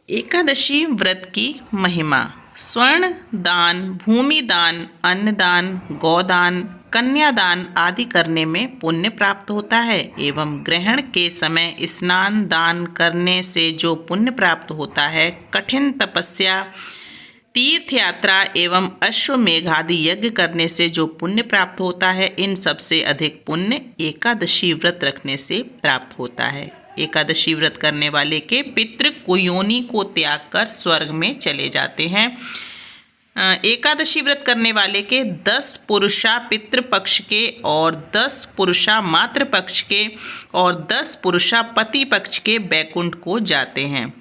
एकादशी व्रत की महिमा। स्वर्ण दान, भूमि दान, अन्नदान, गोदान, कन्यादान आदि करने में पुण्य प्राप्त होता है एवं ग्रहण के समय स्नान दान करने से जो पुण्य प्राप्त होता है, कठिन तपस्या, तीर्थ यात्रा एवं अश्वमेघ आदि यज्ञ करने से जो पुण्य प्राप्त होता है, इन सबसे अधिक पुण्य एकादशी व्रत रखने से प्राप्त होता है। एकादशी व्रत करने वाले के पितृ कुयोनि को त्याग कर स्वर्ग में चले जाते हैं। एकादशी व्रत करने वाले के 10 पुरुषा पितृपक्ष के और 10 पुरुषा मातृ पक्ष के और 10 पुरुषा पति पक्ष के बैकुंठ को जाते हैं।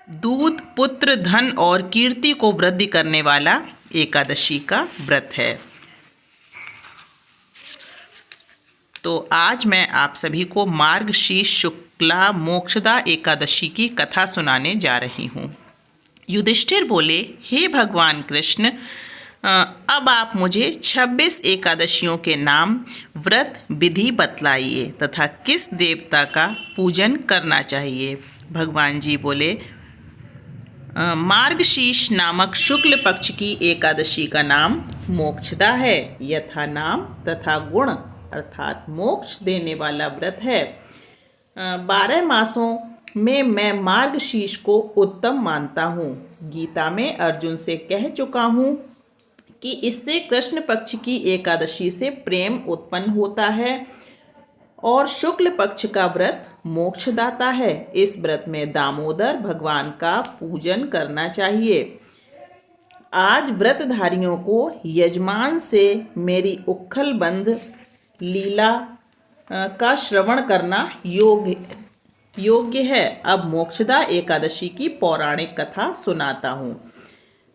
दूध, पुत्र, धन और कीर्ति को वृद्धि करने वाला एकादशी का व्रत है। तो आज मैं आप सभी को मार्गशीर्ष शुक्ला मोक्षदा एकादशी की कथा सुनाने जा रही हूँ। युधिष्ठिर बोले, हे भगवान कृष्ण, अब आप मुझे 26 एकादशियों के नाम, व्रत विधि बतलाइए तथा किस देवता का पूजन करना चाहिए। भगवान जी बोले, मार्गशीर्ष नामक शुक्ल पक्ष की एकादशी का नाम मोक्षदा है। यथा नाम तथा गुण अर्थात मोक्ष देने वाला व्रत है। 12 मासों में मैं मार्गशीर्ष को उत्तम मानता हूँ। गीता में अर्जुन से कह चुका हूँ कि इससे कृष्ण पक्ष की एकादशी से प्रेम उत्पन्न होता है और शुक्ल पक्ष का व्रत मोक्षदाता है। इस व्रत में दामोदर भगवान का पूजन करना चाहिए। आज व्रतधारियों को यजमान से मेरी उखलबंद लीला का श्रवण करना योग्य है। अब मोक्षदा एकादशी की पौराणिक कथा सुनाता हूँ।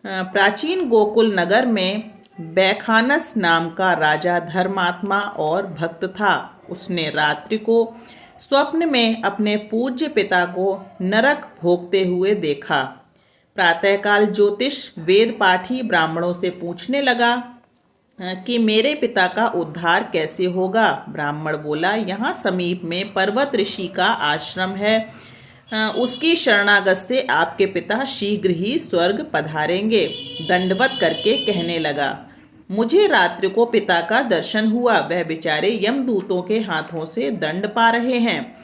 प्राचीन गोकुल नगर में बैखानस नाम का राजा धर्मात्मा और भक्त था। उसने रात्रि को स्वप्न में अपने पूज्य पिता को नरक भोगते हुए देखा। प्रातःकाल ज्योतिष वेद पाठी ब्राह्मणों से पूछने लगा कि मेरे पिता का उद्धार कैसे होगा। ब्राह्मण बोला, यहाँ समीप में पर्वत ऋषि का आश्रम है, उसकी शरणागत से आपके पिता शीघ्र ही स्वर्ग पधारेंगे। दंडवत करके कहने लगा, मुझे रात्रि को पिता का दर्शन हुआ। वह बेचारे यमदूतों के हाथों से दंड पा रहे हैं।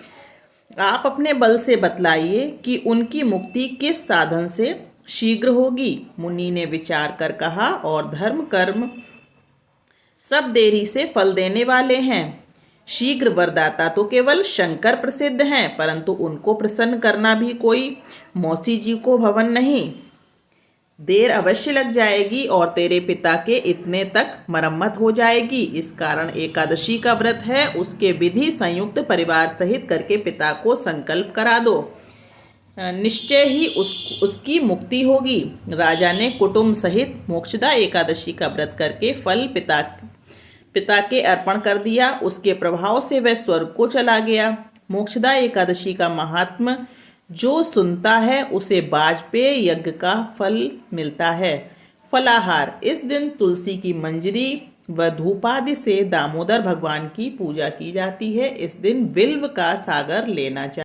आप अपने बल से बतलाइए कि उनकी मुक्ति किस साधन से शीघ्र होगी। मुनि ने विचार कर कहा, और धर्म कर्म सब देरी से फल देने वाले हैं। शीघ्र वरदाता तो केवल शंकर प्रसिद्ध हैं, परंतु उनको प्रसन्न करना भी कोई मौसी जी को भवन नहीं। देर अवश्य लग जाएगी और तेरे पिता के इतने तक मरम्मत हो जाएगी। इस कारण एकादशी का व्रत है, उसके विधि संयुक्त परिवार सहित करके पिता को संकल्प करा दो, निश्चय ही उसकी मुक्ति होगी। राजा ने कुटुंब सहित मोक्षदा एकादशी का व्रत करके फल पिता के अर्पण कर दिया। उसके प्रभाव से वह स्वर्ग को चला गया। मोक्षदा एकादशी का महात्म्य जो सुनता है उसे वाजपेय यज्ञ का फल मिलता है। फलाहार, इस दिन तुलसी की मंजरी व धूपादि से दामोदर भगवान की पूजा की जाती है। इस दिन बिल्व का सागर लेना चाहिए।